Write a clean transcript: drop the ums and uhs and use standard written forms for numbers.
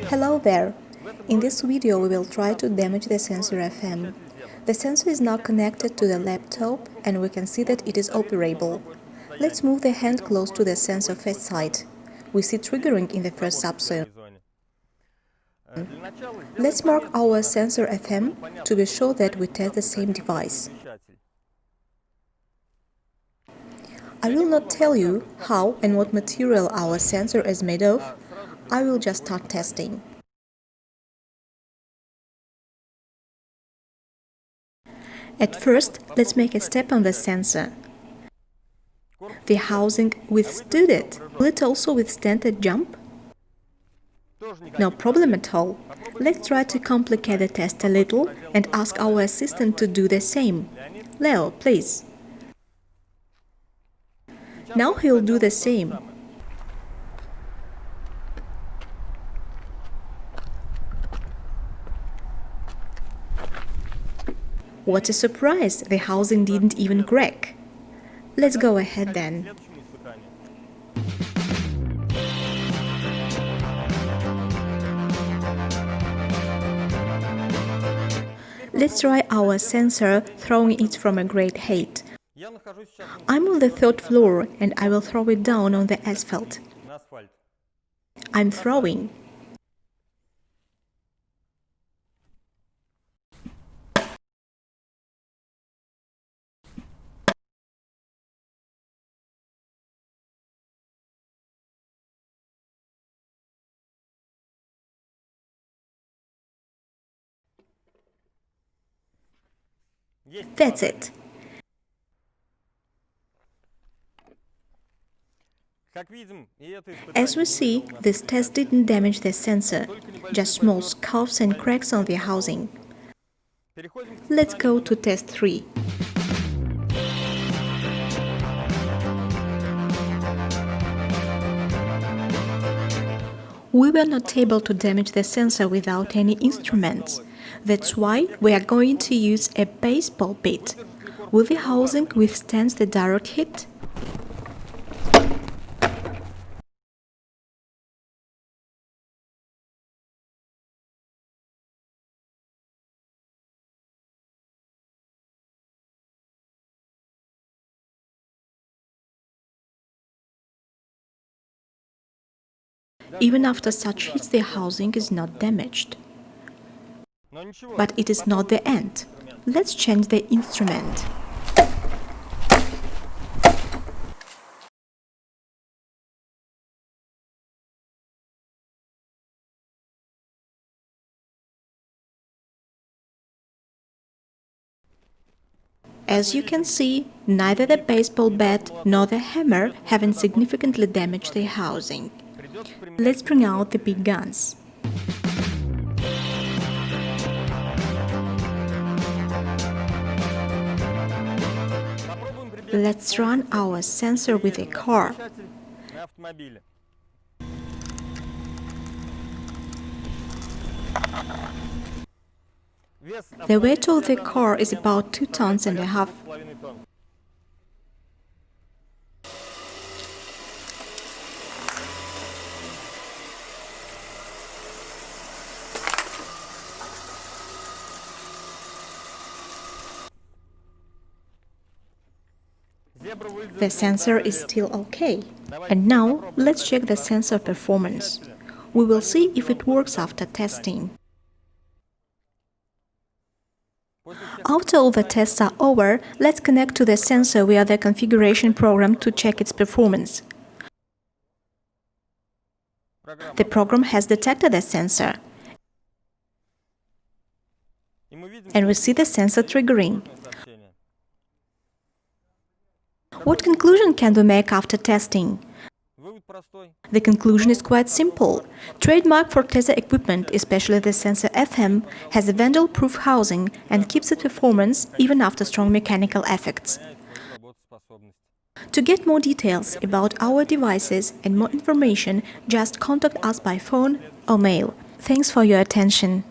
Hello there! In this video we will try to damage the sensor FM. The sensor is now connected to the laptop and we can see that it is operable. Let's move the hand close to the sensor face side. We see triggering in the first subzone. Let's mark our sensor FM to be sure that we test the same device. I will not tell you how and what material our sensor is made of. I will just start testing. At first, let's make a step on the sensor. The housing withstood it. Will it also withstand a jump? No problem at all. Let's try to complicate the test a little and ask our assistant to do the same. Leo, please. Now he'll do the same. What a surprise! The housing didn't even crack. Let's go ahead then. Let's try our sensor throwing it from a great height. I'm on the third floor and I will throw it down on the asphalt. I'm throwing. That's it. As we see, this test didn't damage the sensor, just small scuffs and cracks on the housing. Let's go to test 3. We were not able to damage the sensor without any instruments. That's why we are going to use a baseball bit. Will the housing withstand the direct hit? Even after such hits, the housing is not damaged. But it is not the end. Let's change the instrument. As you can see, neither the baseball bat nor the hammer haven't significantly damaged the housing. Let's bring out the big guns. Let's run our sensor with a car. The weight of the car is about 2.5 tons. The sensor is still okay. And now, let's check the sensor performance. We will see if it works after testing. After all the tests are over, let's connect to the sensor via the configuration program to check its performance. The program has detected the sensor, and we see the sensor triggering. What conclusion can we make after testing? The conclusion is quite simple. Trademark Forteza equipment, especially the sensor FM, has a vandal-proof housing and keeps its performance even after strong mechanical effects. To get more details about our devices and more information, just contact us by phone or mail. Thanks for your attention.